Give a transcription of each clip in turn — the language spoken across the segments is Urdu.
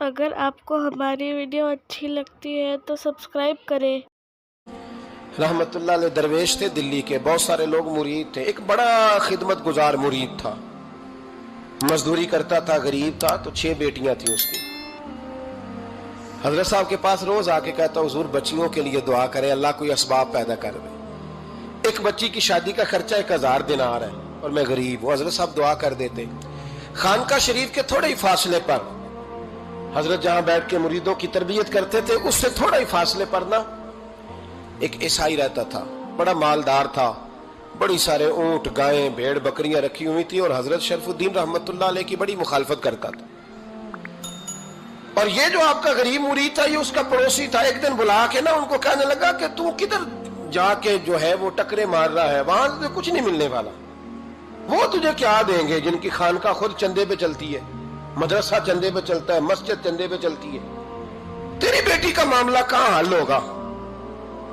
اگر آپ کو ہماری ویڈیو اچھی لگتی ہے تو سبسکرائب کریں۔ رحمت اللہ علیہ درویش تھے دلی کے، بہت سارے لوگ مرید تھے، ایک بڑا خدمت گزار مرید تھا، مزدوری کرتا تھا، غریب تھا، تو 6 بیٹیاں تھیں اس کی۔ حضرت صاحب کے پاس روز آ کے کہتا حضور بچیوں کے لیے دعا کرے، اللہ کوئی اسباب پیدا کر دے، ایک بچی کی شادی کا خرچہ 1000 دینار ہے اور میں غریب ہوں۔ حضرت صاحب دعا کر دیتے۔ خانقاہ شریف کے تھوڑے ہی فاصلے پر حضرت جہاں بیٹھ کے مریدوں کی تربیت کرتے تھے، اس سے تھوڑا ہی فاصلے پر نا ایک عیسائی رہتا تھا، بڑا مالدار تھا، بڑی سارے اونٹ، گائیں، بھیڑ، بکریاں رکھی ہوئی تھی، اور حضرت شرف الدین رحمت اللہ علیہ کی بڑی مخالفت کرتا تھا۔ اور یہ جو آپ کا غریب مرید تھا، یہ اس کا پڑوسی تھا، ایک دن بلا کے نا ان کو کہنے لگا کہ تو کدھر جا کے جو ہے وہ ٹکرے مار رہا ہے، وہاں سے کچھ نہیں ملنے والا، وہ تجھے کیا دیں گے جن کی خانقاہ خود چندے پہ چلتی ہے، مدرسہ چندے پہ چلتا ہے، مسجد چندے پہ چلتی ہے، تیری بیٹی کا معاملہ کہاں حل ہوگا؟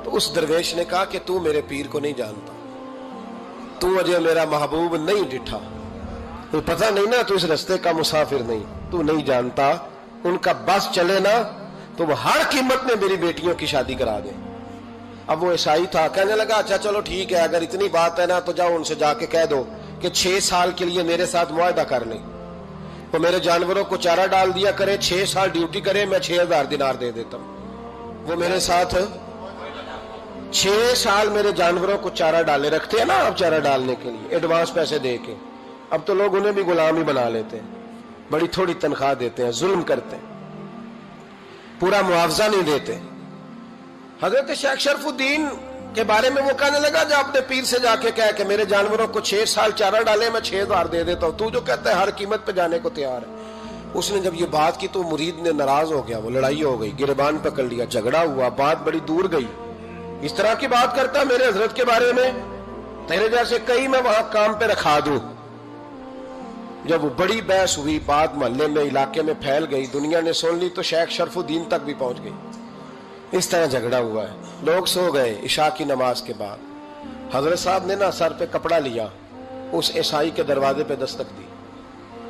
تو اس درویش نے کہا کہ تو میرے پیر کو نہیں جانتا، تو مجھے میرا محبوب نہیں ڈٹھا، تو پتہ نہیں نا، تو اس رستے کا مسافر نہیں، تو نہیں جانتا، ان کا بس چلے نا تو وہ ہر قیمت میں میری بیٹیوں کی شادی کرا دیں۔ اب وہ عیسائی تھا، کہنے لگا اچھا چلو ٹھیک ہے، اگر اتنی بات ہے نا تو جاؤ ان سے جا کے کہہ دو کہ 6 سال کے لیے میرے ساتھ معاہدہ کر لیں، وہ میرے جانوروں کو چارہ ڈال دیا کرے، 6 سال ڈیوٹی کرے، میں 6000 دینار دے دیتا ہوں۔ وہ میرے ساتھ 6 سال میرے جانوروں کو چارہ ڈالے، رکھتے ہیں نا آپ چارہ ڈالنے کے لیے ایڈوانس پیسے دے کے، اب تو لوگ انہیں بھی غلام ہی بنا لیتے ہیں، بڑی تھوڑی تنخواہ دیتے ہیں، ظلم کرتے ہیں، پورا معاوضہ نہیں دیتے۔ حضرت شیخ شرف الدین کے بارے میں وہ کہنے لگا جب اپنے پیر سے جا کے کہہ کہ میرے جانوروں کو 6 سال چارہ ڈالے، میں 6000 دے دیتا ہوں، تو جو کہتا ہے ہر قیمت پہ جانے کو تیار ہے۔ اس نے جب یہ بات کی تو مرید نے ناراض ہو گیا، وہ لڑائی ہو گئی، گربان پکڑ لیا، جھگڑا ہوا، بات بڑی دور گئی، اس طرح کی بات کرتا میرے حضرت کے بارے میں، تیرے جیسے کئی میں وہاں کام پہ رکھا دوں۔ جب وہ بڑی بحث ہوئی، بات محلے میں، علاقے میں پھیل گئی، دنیا نے سن لی، تو شیخ شرف الدین تک بھی پہنچ گئی۔ اس طرح جھگڑا ہوا ہے، لوگ سو گئے عشاء کی نماز کے بعد، حضرت صاحب نے نا سر پہ کپڑا لیا، اس عیسائی کے دروازے پہ دستک دی،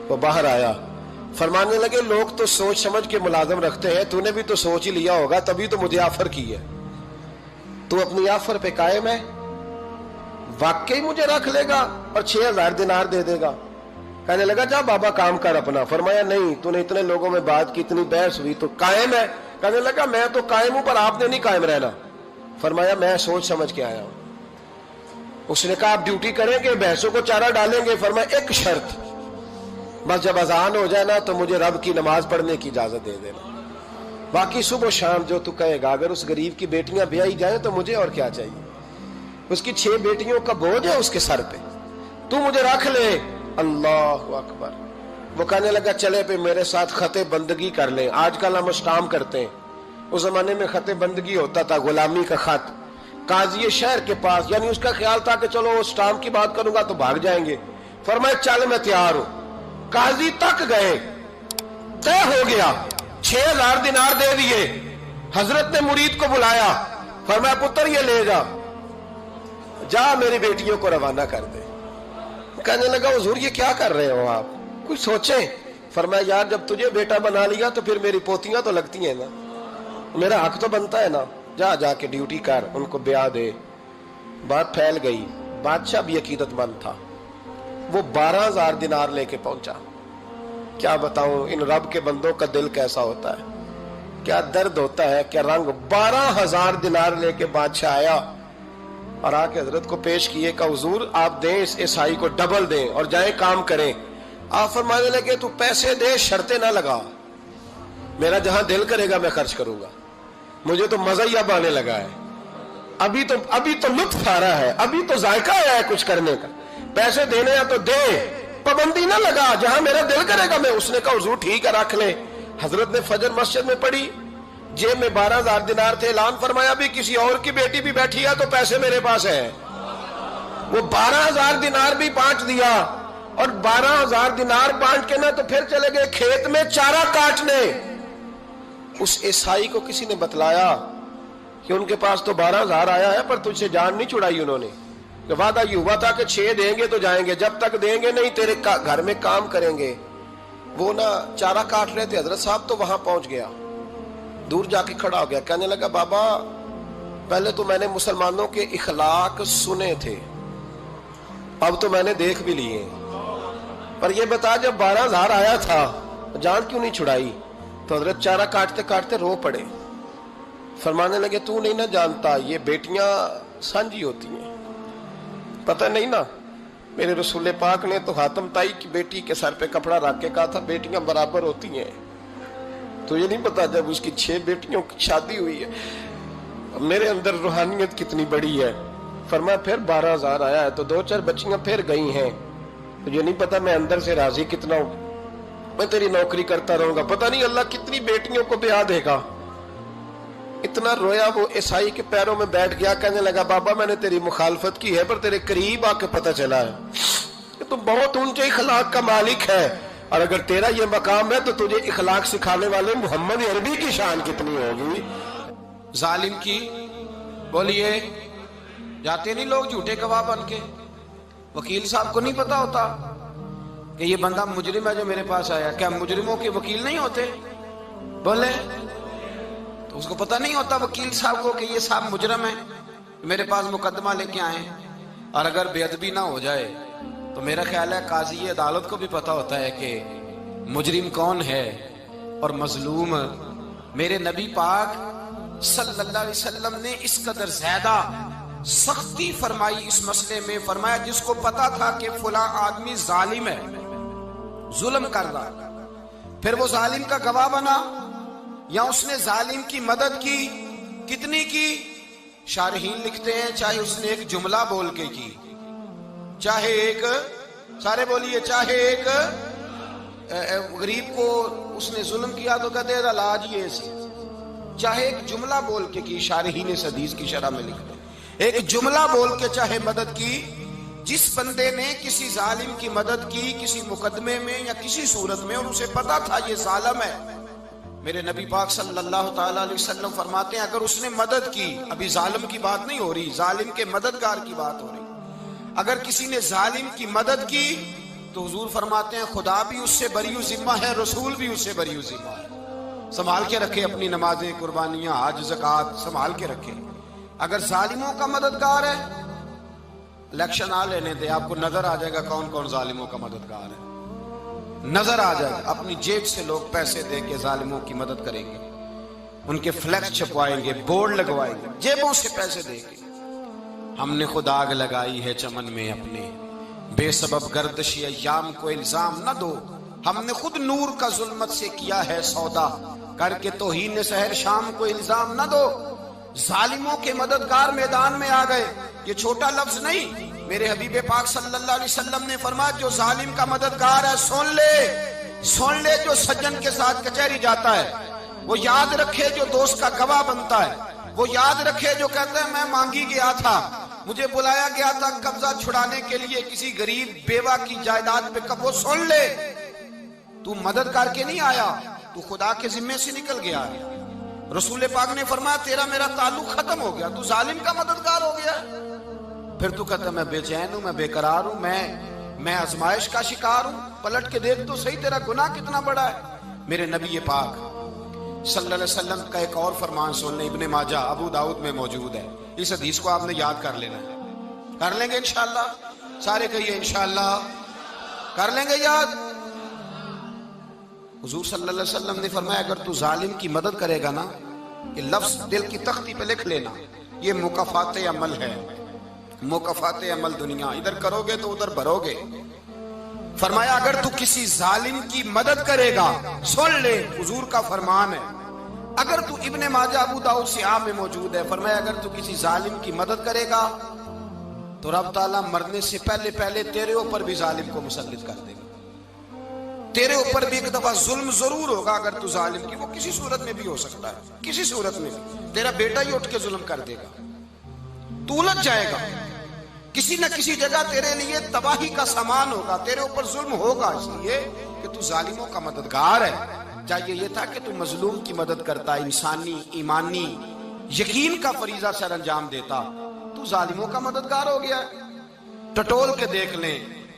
وہ باہر آیا، فرمانے لگے لوگ تو سوچ سمجھ کے ملازم رکھتے ہیں، تو نے بھی تو سوچ ہی لیا ہوگا، تبھی تو مجھے آفر کی ہے، تو اپنی آفر پہ قائم ہے، واقعی مجھے رکھ لے گا اور 6000 دینار دے دے گا؟ کہنے لگا جا بابا کام کر اپنا۔ فرمایا نہیں، تو نے اتنے لوگوں میں بات کی، اتنی بحث ہوئی، تو قائم ہے؟ کہنے لگا میں تو قائم ہوں، پر آپ نے نہیں قائم رہنا۔ فرمایا میں سوچ سمجھ کے آیا ہوں۔ اس نے کہا آپ ڈیوٹی کریں گے، بحثوں کو چارہ ڈالیں گے؟ فرمایا ایک شرط، بس جب اذان ہو جائے نا تو مجھے رب کی نماز پڑھنے کی اجازت دے دینا، باقی صبح و شام جو تو کہے گا۔ اگر اس غریب کی بیٹیاں بیائی جائیں تو مجھے اور کیا چاہیے، اس کی 6 بیٹیوں کا بوجھ ہے اس کے سر پہ، تو مجھے رکھ لے۔ اللہ اکبر۔ وہ کہنے لگا چلے پہ میرے ساتھ خط بندگی کر لیں، آج کل ہم اسٹام کرتے ہیں، اس زمانے میں خط بندگی ہوتا تھا، غلامی کا خط، قاضی شہر کے پاس، یعنی اس کا خیال تھا کہ چلو اسٹام کی بات کروں گا تو بھاگ جائیں گے۔ فرمایا چل میں تیار ہوں۔ قاضی تک گئے، طے ہو گیا، 6000 دینار دے دیے۔ حضرت نے مرید کو بلایا، فرمایا پتر یہ لے جا، جا میری بیٹیوں کو روانہ کر دے۔ کہنے لگا حضور یہ کیا کر رہے ہو آپ، کچھ سوچیں۔ فرمایا یار جب تجھے بیٹا بنا لیا تو پھر میری پوتیاں تو لگتی ہیں نا، میرا حق تو بنتا ہے نا، جا کے ڈیوٹی کر، ان کو بیاہ دے۔ بات پھیل گئی، بادشاہ بھی عقیدت مند تھا، وہ 12000 دینار لے کے پہنچا۔ کیا بتاؤں ان رب کے بندوں کا دل کیسا ہوتا ہے، کیا درد ہوتا ہے، کیا رنگ۔ 12000 دینار لے کے بادشاہ آیا اور آ کے حضرت کو پیش کیے کہ حضور آپ دیں اس عیسائی کو ڈبل دیں اور جائیں کام کریں۔ آپ فرمانے لگے تو پیسے دے، شرطیں نہ لگا، میرا جہاں دل کرے گا میں خرچ کروں گا، مجھے تو مزہ ہی اب آنے لگا ہے، ابھی تو لطف آ رہا ہے، ابھی تو ذائقہ آیا ہے کچھ کرنے کا، پیسے دینے یا تو دے، پابندی نہ لگا، جہاں میرا دل کرے گا میں۔ اس نے کہا حضور ٹھیک ہے رکھ لے۔ حضرت نے فجر مسجد میں پڑھی، جیب میں 12000 دینار تھے، اعلان فرمایا بھی کسی اور کی بیٹی بھی بیٹھی ہے تو پیسے میرے پاس ہیں۔ وہ 12000 دینار بھی بانٹ دیا، اور 12000 دینار بانٹ کے نا تو پھر چلے گئے کھیت میں چارہ کاٹنے۔ اس عیسائی کو کسی نے بتلایا کہ ان کے پاس تو 12000 آیا ہے، پر تجھ سے جان نہیں چھڑائی انہوں نے، کہ وعدہ یہ ہوا تھا کہ 6 دیں گے تو جائیں گے، جب تک دیں گے نہیں تیرے گھر میں کام کریں گے۔ وہ نا چارہ کاٹ رہے تھے حضرت صاحب، تو وہاں پہنچ گیا، دور جا کے کھڑا ہو گیا، کہنے لگا بابا پہلے تو میں نے مسلمانوں کے اخلاق سنے تھے، اب تو میں نے دیکھ بھی لیے، پر یہ بتا جب 12,000 آیا تھا جان کیوں نہیں چھڑائی؟ تو حضرت چارہ کاٹتے کاٹتے رو پڑے، فرمانے لگے تو نہیں نہ جانتا یہ بیٹیاں سانجھی ہوتی ہیں، پتہ نہیں نا، میرے رسول پاک نے تو حاتم تائی کی بیٹی کے سر پہ کپڑا رکھ کے کہا تھا بیٹیاں برابر ہوتی ہیں، تو یہ نہیں پتا جب اس کی 6 بیٹیوں کی شادی ہوئی ہے میرے اندر روحانیت کتنی بڑی ہے۔ فرمایا پھر 12,000 آیا ہے تو 2-4 بچیاں پھر گئی ہیں، تو یہ نہیں پتا میں اندر سے راضی کتنا ہوں، میں تیری نوکری کرتا رہوں گا، پتہ نہیں اللہ کتنی بیٹیوں کو بیاہ دے گا۔ اتنا رویا وہ عیسائی کے پیروں میں بیٹھ گیا، کہنے لگا بابا میں نے تیری مخالفت کی ہے پر تیرے قریب آ کے پتہ چلا ہے کہ تو بہت اونچے اخلاق کا مالک ہے، اور اگر تیرا یہ مقام ہے تو تجھے اخلاق سکھانے والے محمد عربی کی شان کتنی ہوگی۔ ظالم کی بولیے جاتے نہیں لوگ جھوٹے گواہ بن کے، وکیل صاحب کو نہیں پتا ہوتا کہ یہ بندہ مجرم ہے جو میرے پاس آیا، کیا مجرموں کے وکیل نہیں ہوتے؟ بولے تو اس کو پتہ نہیں ہوتا وکیل صاحب کو کہ یہ صاحب مجرم ہے، میرے پاس مقدمہ لے کے آئے، اور اگر بے ادبی نہ ہو جائے تو میرا خیال ہے قاضی عدالت کو بھی پتہ ہوتا ہے کہ مجرم کون ہے اور مظلوم۔ میرے نبی پاک صلی اللہ علیہ وسلم نے اس قدر زیادہ سختی فرمائی اس مسئلے میں، فرمایا جس کو پتا تھا کہ فلاں آدمی ظالم ہے، ظلم کر رہا، پھر وہ ظالم کا گواہ بنا یا اس نے ظالم کی مدد کی، کتنی کی؟ شارحین لکھتے ہیں چاہے اس نے ایک جملہ بول کے کی، چاہے ایک، سارے بولیے، چاہے ایک غریب کو اس نے ظلم کیا تو کہتے ہیں علاج یہ سی، چاہے ایک جملہ بول کے کی، شارحین اس حدیث کی شرح میں لکھتے ہیں ایک جملہ بول کے چاہے مدد کی، جس بندے نے کسی ظالم کی مدد کی کسی مقدمے میں یا کسی صورت میں اور اسے پتا تھا یہ ظالم ہے، میرے نبی پاک صلی اللہ تعالیٰ علیہ وسلم فرماتے ہیں اگر اس نے مدد کی، ابھی ظالم کی بات نہیں ہو رہی، ظالم کے مددگار کی بات ہو رہی، اگر کسی نے ظالم کی مدد کی تو حضور فرماتے ہیں خدا بھی اس سے بری و ذمہ ہے، رسول بھی اس سے بری و ذمہ ہے۔ سنبھال کے رکھے اپنی نمازیں، قربانیاں، حج، زکوٰۃ سنبھال کے رکھے۔ اگر ظالموں کا مددگار ہے، الیکشن آ لینے دے، آپ کو نظر آ جائے گا کون کون ظالموں کا مددگار ہے، نظر آ جائے گا۔ اپنی جیب سے لوگ پیسے دے کے ظالموں کی مدد کریں گے، ان کے فلیکس چھپوائیں گے، بورڈ لگوائیں گے، جیبوں سے پیسے دے کے۔ ہم نے خود آگ لگائی ہے چمن میں اپنے، بے سبب گردشی ایام کو الزام نہ دو، ہم نے خود نور کا ظلمت سے کیا ہے سودا، کر کے توہین سحر شام کو الزام نہ دو۔ ظالموں کے مددگار میدان میں آ گئے، یہ چھوٹا لفظ نہیں، میرے حبیب پاک صلی اللہ علیہ وسلم نے فرمایا جو ظالم کا مددگار ہے سن لے جو سجن کے ساتھ کچہری جاتا ہے، وہ یاد رکھے جو دوست کا گواہ بنتا ہے، وہ یاد رکھے جو کہتا ہے میں مانگی گیا تھا، مجھے بلایا گیا تھا قبضہ چھڑانے کے لیے کسی غریب بیوہ کی جائیداد پہ، کب وہ سن لے تو مدد کر کے نہیں آیا، تو خدا کے ذمے سے نکل گیا ہے۔ رسول پاک نے فرمایا تیرا میرا تعلق ختم ہو گیا، تو ظالم کا مددگار ہو گیا، پھر تو کہتا میں بے چین ہوں، میں بے قرار ہوں، میں آزمائش کا شکار ہوں، پلٹ کے دیکھ تو صحیح تیرا گناہ کتنا بڑا ہے۔ میرے نبی پاک صلی اللہ علیہ وسلم کا ایک اور فرمان سن لیں، ابن ماجہ ابو داؤد میں موجود ہے، اس حدیث کو آپ نے یاد کر لینا ہے، کر لیں گے انشاءاللہ، سارے کہیے انشاءاللہ کر لیں گے یاد۔ حضور صلی اللہ علیہ وسلم نے فرمایا اگر تو ظالم کی مدد کرے گا نا، یہ لفظ دل کی تختی پہ لکھ لینا، یہ مکافات عمل ہے، مکافات عمل دنیا، ادھر کرو گے تو ادھر بھرو گے۔ فرمایا اگر تو کسی ظالم کی مدد کرے گا، سن لے حضور کا فرمان ہے، اگر تو ابن ماجہ ابو داؤد سیاہ میں موجود ہے، فرمایا اگر تو کسی ظالم کی مدد کرے گا تو رب تعالیٰ مرنے سے پہلے پہلے تیرے اوپر بھی ظالم کو مسلط کر دے گا، تیرے اوپر بھی ایک دفعہ ظلم ضرور ہوگا اگر تو ظالم کی، وہ کسی صورت میں بھی ہو سکتا ہے، کسی صورت میں بھی تیرا بیٹا ہی اٹھ کے ظلم کر دے گا، تو الجھ جائے گا، کسی نہ کسی جگہ تیرے لیے تباہی کا سامان ہوگا، تیرے اوپر ظلم ہوگا، اس لیے کہ تو ظالموں کا مددگار ہے۔ چاہیے یہ تھا کہ تو مظلوم کی مدد کرتا، انسانی ایمانی یقین کا فریضہ سر انجام دیتا، تو ظالموں کا مددگار ہو گیا۔ ٹٹول کے دیکھ لیں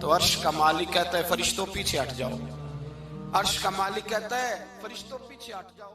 تو عرش کا مالک کہتا ہے فرشتوں پیچھے ہٹ جاؤ. عرش کا مالک کہتا ہے فرشتوں پیچھے ہٹ جاؤ.